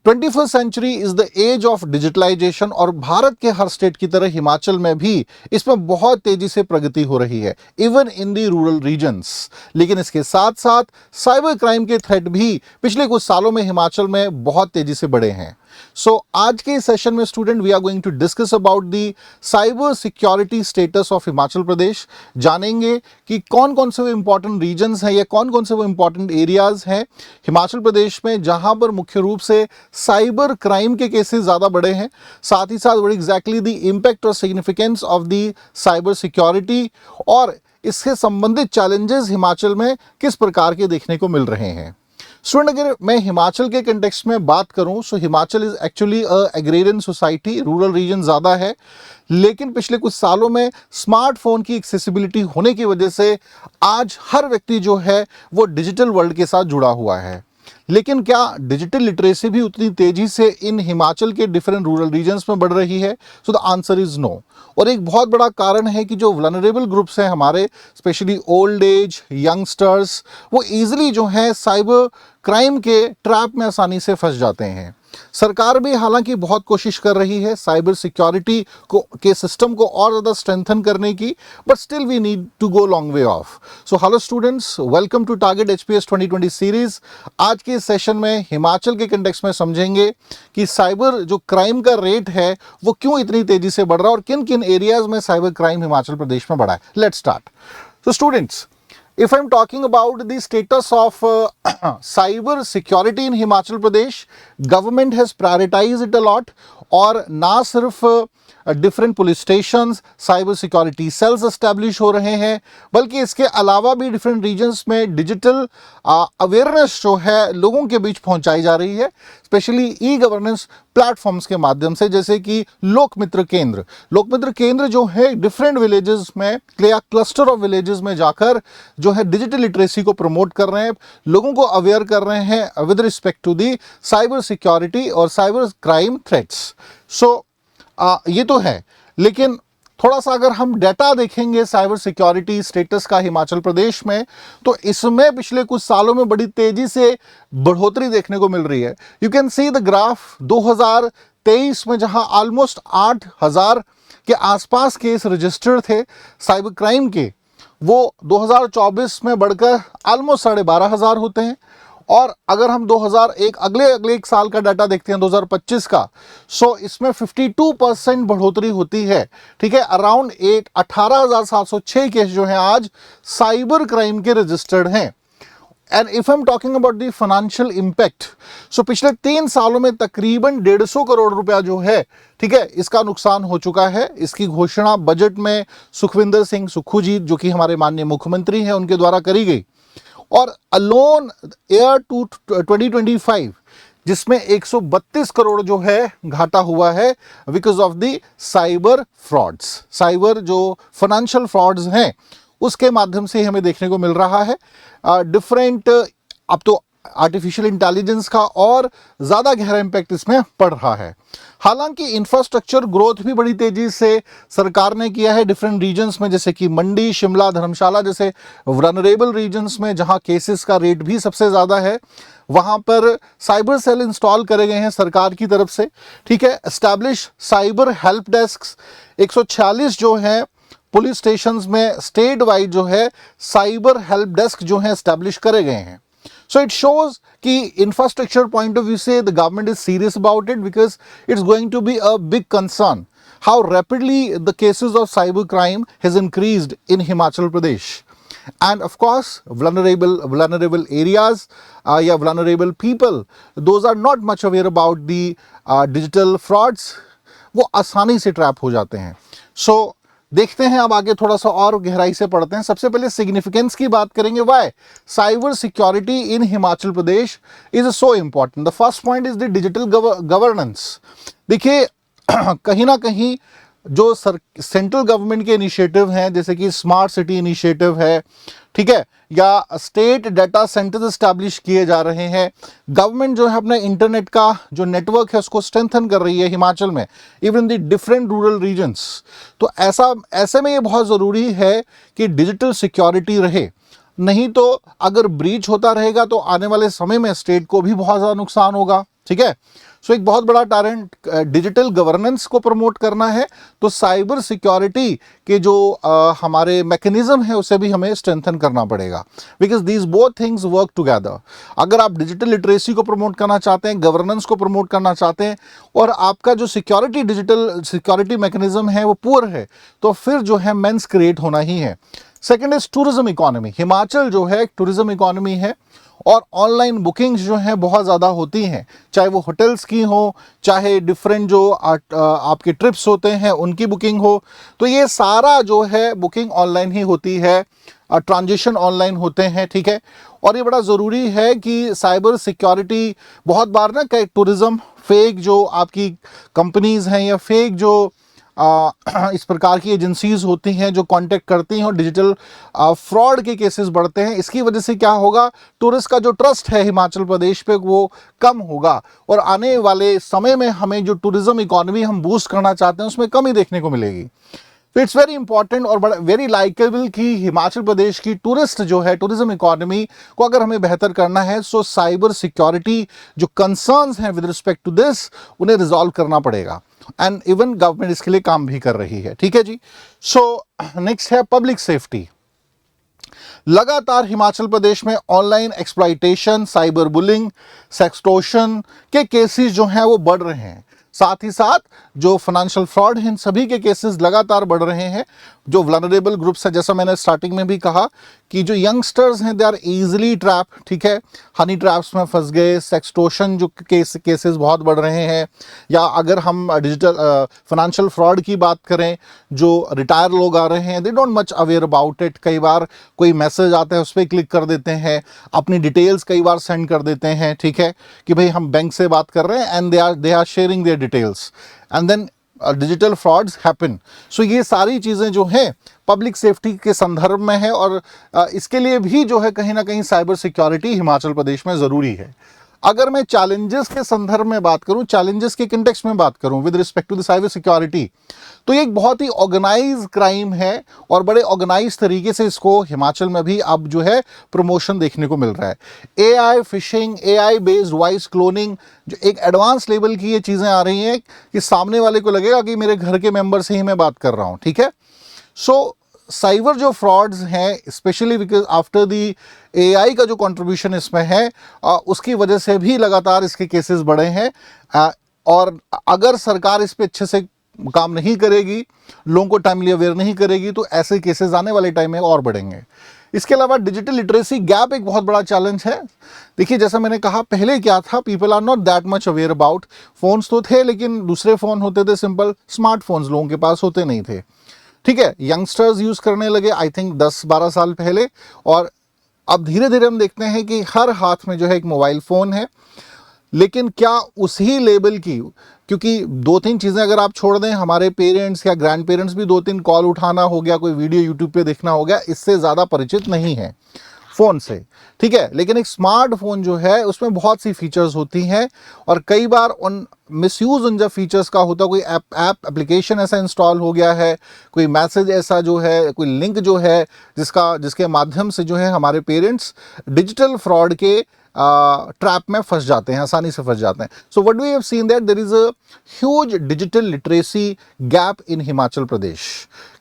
21st century is the age of digitalization और भारत के हर state की तरह हिमाचल में भी इसमें बहुत तेजी से प्रगति हो रही है, even in the rural regions. लेकिन इसके साथ साथ साइबर क्राइम के थ्रेट भी पिछले कुछ सालों में हिमाचल में बहुत तेजी से बढ़े हैं। सो आज के सेशन में student we are going to discuss about the cyber security status of Himachal Pradesh. जानेंगे कि कौन कौन से वो इंपॉर्टेंट रीजन्स हैं या कौन कौन से वो इंपॉर्टेंट एरियाज हैं हिमाचल प्रदेश में जहां पर मुख्य रूप से साइबर क्राइम के केसेस ज़्यादा बढ़े हैं। साथ ही साथ व्हाट एग्जैक्टली द इम्पैक्ट और significance of the cyber security और इससे संबंधित चैलेंजेस हिमाचल में किस प्रकार के देखने को मिल रहे हैं। स्टूडेंट, अगर मैं हिमाचल के कंटेक्स्ट में बात करूं so Himachal is actually a agrarian society, rural region ज़्यादा है, लेकिन पिछले कुछ सालों में स्मार्टफोन की एक्सेसिबिलिटी होने की वजह से आज हर व्यक्ति जो है वो डिजिटल वर्ल्ड के साथ जुड़ा हुआ है। लेकिन क्या डिजिटल लिटरेसी भी उतनी तेजी से इन हिमाचल के डिफरेंट रूरल रीजन्स में बढ़ रही है? So the answer is no. और एक बहुत बड़ा कारण है कि जो वल्नरेबल ग्रुप्स हैं हमारे, स्पेशली ओल्ड एज, यंगस्टर्स, वो ईजिली जो है साइबर क्राइम के ट्रैप में आसानी से फंस जाते हैं। सरकार भी हालांकि बहुत कोशिश कर रही है साइबर सिक्योरिटी को के सिस्टम को और ज़्यादा स्ट्रेंथन करने की, but still we need to go long way off. So hello students, welcome to target HPS 2020 series. आज के इस सेशन में हिमाचल के कंटेक्स्ट में समझेंगे कि साइबर जो क्राइम का रेट है वो क्यों इतनी तेजी से बढ़ रहा है और किन किन एरियाज में साइबर क्राइम हिमाचल प्रदेश में बढ़ा है। Let's start. So students, if I'm talking about the status of cyber security in Himachal Pradesh, government has prioritized it a lot और ना सिर्फ different police stations, cyber security cells establish हो रहे हैं, बल्कि इसके अलावा भी डिफरेंट रीजन्स में डिजिटल अवेयरनेस जो है लोगों के बीच पहुंचाई जा रही है, स्पेशली ई गवर्नेंस प्लेटफॉर्म्स के माध्यम से, जैसे कि लोकमित्र केंद्र। लोकमित्र केंद्र जो है डिफरेंट विलेजेस में या क्लस्टर ऑफ विलेजेस में जाकर जो है डिजिटल लिटरेसी को प्रमोट कर रहे हैं, लोगों को अवेयर कर रहे हैं with respect to the cyber security और साइबर क्राइम थ्रेट्स। सो ये तो है, लेकिन थोड़ा सा अगर हम डाटा देखेंगे साइबर सिक्योरिटी स्टेटस का हिमाचल प्रदेश में, तो इसमें पिछले कुछ सालों में बड़ी तेजी से बढ़ोतरी देखने को मिल रही है। You can see the graph. 2023 में जहां ऑलमोस्ट 8,000 के आसपास केस रजिस्टर्ड थे साइबर क्राइम के, वो 2024 में बढ़कर ऑलमोस्ट 12,500 होते हैं। और अगर हम 2001 अगले एक साल का डाटा देखते हैं 2025 का, सो इसमें 52% बढ़ोतरी होती है। ठीक है, अराउंड 18,706 केस जो हैं आज साइबर क्राइम के रजिस्टर्ड हैं। And if I am talking about the financial impact, so पिछले 3 सालों में तकरीबन 150 करोड़ रुपया जो है, ठीक है, इसका नुकसान हो चुका है। इसकी घोषणा बजट में सुखविंदर सिंह सुक्खू जी, जो कि हमारे माननीय मुख्यमंत्री हैं, उनके द्वारा करी गई। और अलोन ईयर 2025 जिसमें 132 करोड़ जो है घाटा हुआ है because of the cyber frauds. Cyber जो फाइनेंशियल फ्रॉड्स हैं उसके माध्यम से हमें देखने को मिल रहा है डिफरेंट। अब तो आर्टिफिशियल इंटेलिजेंस का और ज़्यादा गहरा इम्पैक्ट इसमें पड़ रहा है। हालांकि इंफ्रास्ट्रक्चर ग्रोथ भी बड़ी तेज़ी से सरकार ने किया है डिफरेंट रीजन्स में, जैसे कि मंडी, शिमला, धर्मशाला जैसे वल्नरेबल रीजन्स में जहां केसेस का रेट भी सबसे ज़्यादा है, वहां पर साइबर सेल इंस्टॉल करे गए हैं सरकार की तरफ से। ठीक है, एस्टैब्लिश साइबर हेल्प डेस्क 146 जो हैं पुलिस स्टेशंस में स्टेट वाइड जो है साइबर हेल्प डेस्क जो है एस्टैब्लिश करे गए हैं। So it shows कि infrastructure point of view से the government is serious about it because it's going to be a big concern how rapidly the cases of cyber crime has increased in Himachal Pradesh. And of course vulnerable areas या vulnerable people, those are not much aware about the digital frauds, वो आसानी से trap हो जाते हैं। So देखते हैं अब आगे थोड़ा सा और गहराई से पढ़ते हैं। सबसे पहले सिग्निफिकेंस की बात करेंगे। Why cyber security in Himachal Pradesh is so important. The first point is the digital governance. देखिए कहीं ना कहीं जो सेंट्रल गवर्नमेंट के इनिशिएटिव हैं, जैसे कि स्मार्ट सिटी इनिशिएटिव है, ठीक है, या स्टेट डाटा सेंटर्स एस्टैब्लिश किए जा रहे हैं, गवर्नमेंट जो है अपने इंटरनेट का जो नेटवर्क है उसको स्ट्रेंथन कर रही है हिमाचल में, even the different rural regions. तो ऐसे में ये बहुत ज़रूरी है कि डिजिटल सिक्योरिटी रहे, नहीं तो अगर ब्रीच होता रहेगा तो आने वाले समय में स्टेट को भी बहुत ज़्यादा नुकसान होगा। ठीक है। सो एक बहुत बड़ा टारगेट डिजिटल गवर्नेंस को प्रमोट करना है, तो साइबर सिक्योरिटी के जो हमारे मैकेनिज्म है उसे भी हमें स्ट्रेंथन करना पड़ेगा, because these both things work together. अगर आप डिजिटल लिटरेसी को प्रमोट करना चाहते हैं, गवर्नेंस को प्रमोट करना चाहते हैं, और आपका जो सिक्योरिटी डिजिटल सिक्योरिटी मैकेनिज्म है वो पुअर है, तो फिर जो है मेंस क्रिएट होना ही है। Second is tourism economy. Himachal जो है एक टूरिज्म इकोनॉमी है, और ऑनलाइन बुकिंग्स जो हैं बहुत ज़्यादा होती हैं, चाहे वो होटल्स की हो, चाहे डिफरेंट जो आपके ट्रिप्स होते हैं उनकी बुकिंग हो, तो ये सारा जो है बुकिंग ऑनलाइन ही होती है, ट्रांजेक्शन ऑनलाइन होते हैं, ठीक है। और ये बड़ा ज़रूरी है कि साइबर सिक्योरिटी, बहुत बार ना कई टूरिज़्म फेक जो आपकी कंपनीज़ हैं या फेक जो इस प्रकार की एजेंसीज होती हैं जो कांटेक्ट करती हैं, और डिजिटल फ्रॉड के केसेस बढ़ते हैं। इसकी वजह से क्या होगा, टूरिस्ट का जो ट्रस्ट है हिमाचल प्रदेश पे वो कम होगा, और आने वाले समय में हमें जो टूरिज्म इकोनॉमी हम बूस्ट करना चाहते हैं उसमें कमी देखने को मिलेगी। तो इट्स वेरी इंपॉर्टेंट और बड़ा वेरी लाइकेबल कि हिमाचल प्रदेश की टूरिस्ट जो है, टूरिज्म इकोनॉमी को अगर हमें बेहतर करना है, सो साइबर सिक्योरिटी जो कंसर्न्स हैं विद रिस्पेक्ट टू दिस, उन्हें रिजॉल्व करना पड़ेगा, एंड इवन गवर्नमेंट इसके लिए काम भी कर रही है, ठीक है जी। सो नेक्स्ट है पब्लिक सेफ्टी। लगातार हिमाचल प्रदेश में online exploitation, cyber bullying, sextortion के केसेस जो हैं वो बढ़ रहे हैं। साथ ही साथ जो फाइनेंशियल फ्रॉड हैं, इन सभी के केसेस लगातार बढ़ रहे हैं। जो वल्नरेबल ग्रुप्स है, जैसा मैंने स्टार्टिंग में भी कहा कि जो यंगस्टर्स हैं दे आर इजीली ट्रैप, ठीक है, हनी ट्रैप्स में फंस गए, सेक्सटोर्शन जो केसेस बहुत बढ़ रहे हैं। या अगर हम डिजिटल फाइनेंशियल फ्रॉड की बात करें, जो रिटायर लोग आ रहे हैं, they don't much aware about it. कई बार कोई मैसेज आता है उस पर क्लिक कर देते हैं, अपनी डिटेल्स कई बार सेंड कर देते हैं, ठीक है, कि भाई हम बैंक से बात कर रहे हैं, and they are sharing their details, and then digital frauds happen. So ये सारी चीज़ें जो हैं पब्लिक सेफ्टी के संदर्भ में है, और इसके लिए भी जो है कहीं ना कहीं साइबर सिक्योरिटी हिमाचल प्रदेश में ज़रूरी है। अगर मैं चैलेंजेस के संदर्भ में बात करूं, चैलेंजेस के कंटेक्स्ट में बात करूं with respect to the cyber security, तो ये एक बहुत ही ऑर्गेनाइज क्राइम है, और बड़े ऑर्गेनाइज तरीके से इसको हिमाचल में भी अब जो है प्रमोशन देखने को मिल रहा है। AI fishing, AI based voice cloning, जो एक एडवांस लेवल की ये चीज़ें आ रही हैं कि सामने वाले को लगेगा कि मेरे घर के मेंबर से ही मैं बात कर रहा हूँ, ठीक है। सो साइबर जो फ्रॉड्स हैं, specially because after the AI का जो कंट्रीब्यूशन इसमें है, उसकी वजह से भी लगातार इसके केसेस बढ़े हैं। और अगर सरकार इस पे अच्छे से काम नहीं करेगी, लोगों को टाइमली अवेयर नहीं करेगी, तो ऐसे केसेस आने वाले टाइम में और बढ़ेंगे। इसके अलावा डिजिटल लिटरेसी गैप एक बहुत बड़ा चैलेंज है। देखिए, जैसा मैंने कहा, पहले क्या था, people are not that much aware about, phones तो थे लेकिन दूसरे फ़ोन होते थे, सिंपल स्मार्टफोन्स लोगों के पास होते नहीं थे, ठीक है। यंगस्टर्स यूज़ करने लगे आई थिंक 10-12 साल पहले, और अब धीरे धीरे हम देखते हैं कि हर हाथ में जो है एक मोबाइल फ़ोन है। लेकिन क्या उसी लेवल की, क्योंकि 2-3 चीज़ें अगर आप छोड़ दें, हमारे पेरेंट्स या ग्रैंड पेरेंट्स भी 2-3 कॉल उठाना हो गया, कोई वीडियो यूट्यूब पे देखना हो गया, इससे ज़्यादा परिचित नहीं है फ़ोन से, ठीक है। लेकिन एक स्मार्टफोन जो है उसमें बहुत सी फीचर्स होती हैं, और कई बार उन मिसयूज़ उन जब फीचर्स का होता है, कोई एप्लीकेशन ऐसा इंस्टॉल हो गया है, कोई मैसेज ऐसा जो है, कोई लिंक जो है जिसके माध्यम से जो है हमारे पेरेंट्स डिजिटल फ्रॉड के ट्रैप में फंस जाते हैं, आसानी से फंस जाते हैं। So what we have seen that there is a huge digital literacy gap in Himachal Pradesh,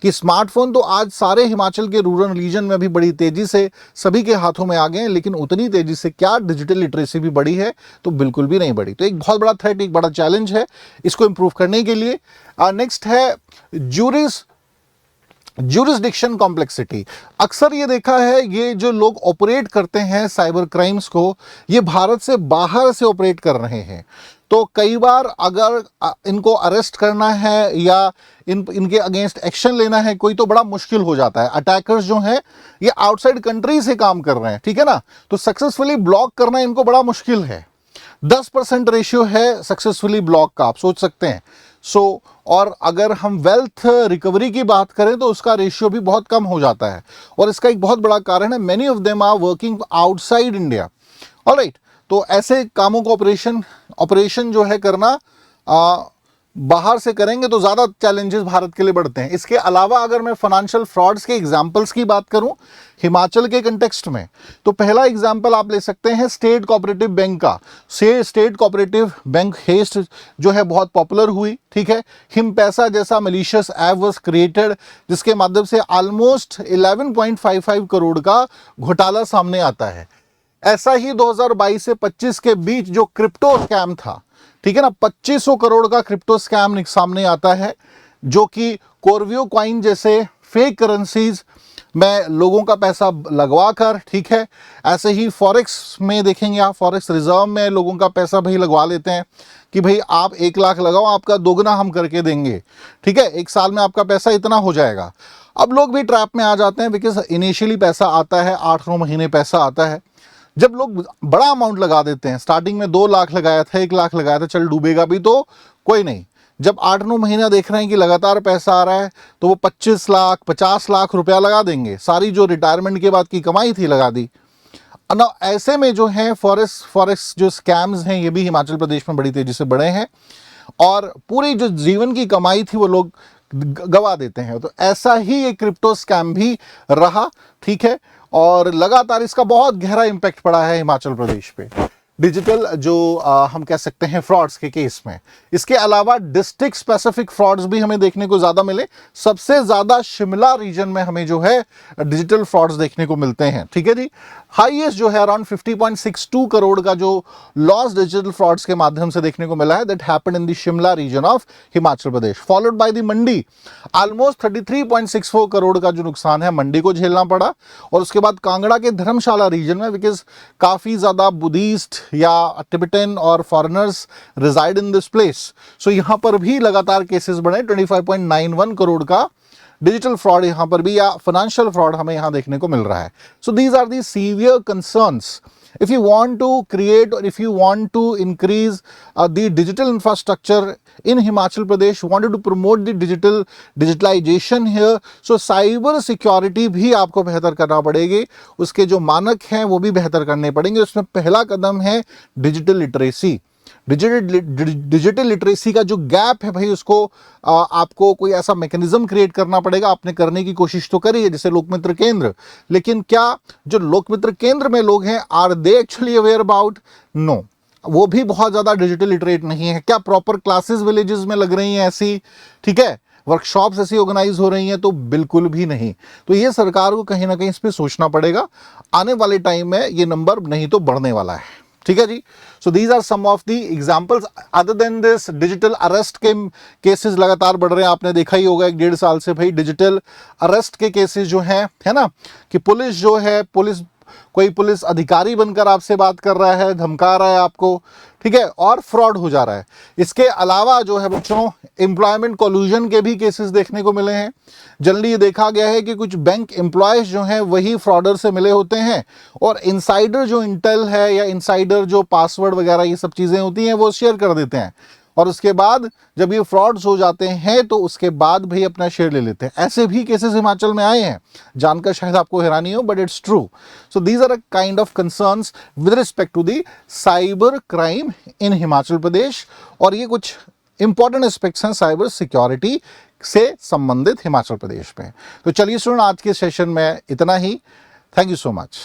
कि स्मार्टफोन तो आज सारे हिमाचल के रूरल रीजन में भी बड़ी तेजी से सभी के हाथों में आ गए हैं, लेकिन उतनी तेजी से क्या डिजिटल लिटरेसी भी बढ़ी है? तो बिल्कुल भी नहीं बढ़ी। तो एक बहुत बड़ा थ्रेट, एक बड़ा चैलेंज है इसको इंप्रूव करने के लिए। नेक्स्ट है ज्यूरिसडिक्शन कॉम्प्लेक्सिटी। अक्सर ये देखा है, ये जो लोग ऑपरेट करते हैं साइबर क्राइम्स को, ये भारत से बाहर से ऑपरेट कर रहे हैं। तो कई बार अगर इनको अरेस्ट करना है या इनके अगेंस्ट एक्शन लेना है कोई, तो बड़ा मुश्किल हो जाता है। अटैकर्स जो हैं ये आउटसाइड कंट्री से काम कर रहे हैं, ठीक है ना, तो सक्सेसफुली ब्लॉक करना इनको बड़ा मुश्किल है। 10% रेशियो है सक्सेसफुली ब्लॉक का, आप सोच सकते हैं। और अगर हम वेल्थ रिकवरी की बात करें तो उसका रेशियो भी बहुत कम हो जाता है, और इसका एक बहुत बड़ा कारण है many of them are working outside India. Alright, तो ऐसे कामों को ऑपरेशन जो है करना बाहर से करेंगे तो ज़्यादा चैलेंजेस भारत के लिए बढ़ते हैं। इसके अलावा अगर मैं फाइनेंशियल फ्रॉड्स के एग्जांपल्स की बात करूं हिमाचल के कंटेक्स्ट में, तो पहला एग्जांपल आप ले सकते हैं स्टेट कोऑपरेटिव बैंक का। स्टेट कोऑपरेटिव बैंक हेस्ट जो है बहुत पॉपुलर हुई, ठीक है। हिम पैसा जैसा मलिशियस ऐप वाज क्रिएटेड, जिसके माध्यम से ऑलमोस्ट 11.55 करोड़ का घोटाला सामने आता है। ऐसा ही 2022 से 25 के बीच जो क्रिप्टो स्कैम था, ठीक है ना, 2500 करोड़ का क्रिप्टो स्कैम सामने आता है, जो कि कोरवियो कॉइन जैसे फेक करेंसीज में लोगों का पैसा लगवा कर, ठीक है। ऐसे ही फॉरेक्स में देखेंगे आप, फॉरेक्स रिजर्व में लोगों का पैसा भाई लगवा लेते हैं कि भाई आप 1 लाख लगाओ, आपका दोगुना हम करके देंगे, ठीक है, 1 साल में आपका पैसा इतना हो जाएगा। अब लोग भी ट्रैप में आ जाते हैं, बिकॉज इनिशियली पैसा आता है, 8-9 महीने पैसा आता है। जब लोग बड़ा अमाउंट लगा देते हैं, स्टार्टिंग में 2 लाख लगाया था, 1 लाख लगाया था, चल डूबेगा भी तो कोई नहीं। जब 8-9 महीना देख रहे हैं कि लगातार पैसा आ रहा है, तो वो 25 लाख 50 लाख रुपया लगा देंगे, सारी जो रिटायरमेंट के बाद की कमाई थी लगा दी ना। ऐसे में जो है फॉरेक्स जो स्कैम्स हैं ये भी हिमाचल प्रदेश में बड़ी तेजी से बढ़े हैं, और पूरी जो जीवन की कमाई थी वो लोग गवा देते हैं। तो ऐसा ही एक क्रिप्टो स्कैम भी रहा, ठीक है, और लगातार इसका बहुत गहरा इंपैक्ट पड़ा है हिमाचल प्रदेश पे, डिजिटल जो हम कह सकते हैं फ्रॉड्स के केस में। इसके अलावा डिस्ट्रिक्ट स्पेसिफिक फ्रॉड्स भी हमें देखने को ज़्यादा मिले। सबसे ज़्यादा शिमला रीजन में हमें जो है डिजिटल फ्रॉड्स देखने को मिलते हैं, ठीक है जी। हाईएस्ट जो है अराउंड 50.62 करोड़ का जो लॉस डिजिटल फ्रॉड्स के माध्यम से देखने को मिला है, that happened in the Shimla region of Himachal Pradesh, followed by the Mandi. Almost 33.64 crore का जो नुकसान है मंडी को झेलना पड़ा। और उसके बाद कांगड़ा के धर्मशाला रीजन में, बिकॉज काफ़ी ज़्यादा बुद्धिस्ट या टिबेटन और foreigners reside in this place, so यहाँ पर भी लगातार केसेस बढ़े। 25.91 करोड़ का डिजिटल फ्रॉड यहाँ पर भी, या फाइनेंशियल फ्रॉड हमें यहाँ देखने को मिल रहा है। So these are the severe concerns. If you want to create or if you want to increase the digital infrastructure in Himachal Pradesh, you wanted to promote the digitalization here, so cyber security भी आपको बेहतर करना पड़ेगी। उसके जो मानक हैं वो भी बेहतर करने पड़ेंगे। उसमें पहला कदम है डिजिटल लिटरेसी। डिजिटल लिटरेसी का जो गैप है भाई, उसको आपको कोई ऐसा मैकेनिज्म क्रिएट करना पड़ेगा। आपने करने की कोशिश तो करी है, जैसे लोकमित्र केंद्र, लेकिन क्या जो लोकमित्र केंद्र में लोग हैं, are they actually aware about? No, वो भी बहुत ज़्यादा डिजिटल लिटरेट नहीं है। क्या प्रॉपर क्लासेस विलेजेस में लग रही हैं ऐसी, ठीक है, वर्कशॉप्स ऐसी ऑर्गेनाइज हो रही हैं? तो बिल्कुल भी नहीं। तो ये सरकार को कहीं ना कहीं इस पर सोचना पड़ेगा। आने वाले टाइम में ये नंबर नहीं तो बढ़ने वाला है, ठीक है जी। So these are some of the examples. Other than this, digital arrest के केसेस लगातार बढ़ रहे हैं। आपने देखा ही होगा 1-1.5 साल से भाई डिजिटल अरेस्ट के केसेस जो हैं, है ना, कि पुलिस जो है, कोई पुलिस अधिकारी बनकर आपसे बात कर रहा है, धमका रहा है आपको, ठीक है, और फ्रॉड हो जा रहा है। इसके अलावा जो है बच्चों, एम्प्लॉयमेंट कोल्यूजन के भी केसेस देखने को मिले हैं। जनरली ये देखा गया है कि कुछ बैंक एम्प्लॉयज जो हैं वही फ्रॉडर से मिले होते हैं, और इनसाइडर जो इंटेल है या इनसाइडर जो पासवर्ड वगैरह ये सब चीज़ें होती हैं वो शेयर कर देते हैं, और उसके बाद जब ये फ्रॉड्स हो जाते हैं तो उसके बाद भाई अपना शेयर ले लेते हैं। ऐसे भी केसेस हिमाचल में आए हैं, जानकर शायद आपको हैरानी हो, but it's true. So these are a kind of concerns with respect to the cyber crime in Himachal Pradesh, और ये कुछ इंपॉर्टेंट एस्पेक्ट्स हैं साइबर सिक्योरिटी से संबंधित हिमाचल प्रदेश में। तो चलिए स्टूडेंट, आज के सेशन में इतना ही। Thank you so much.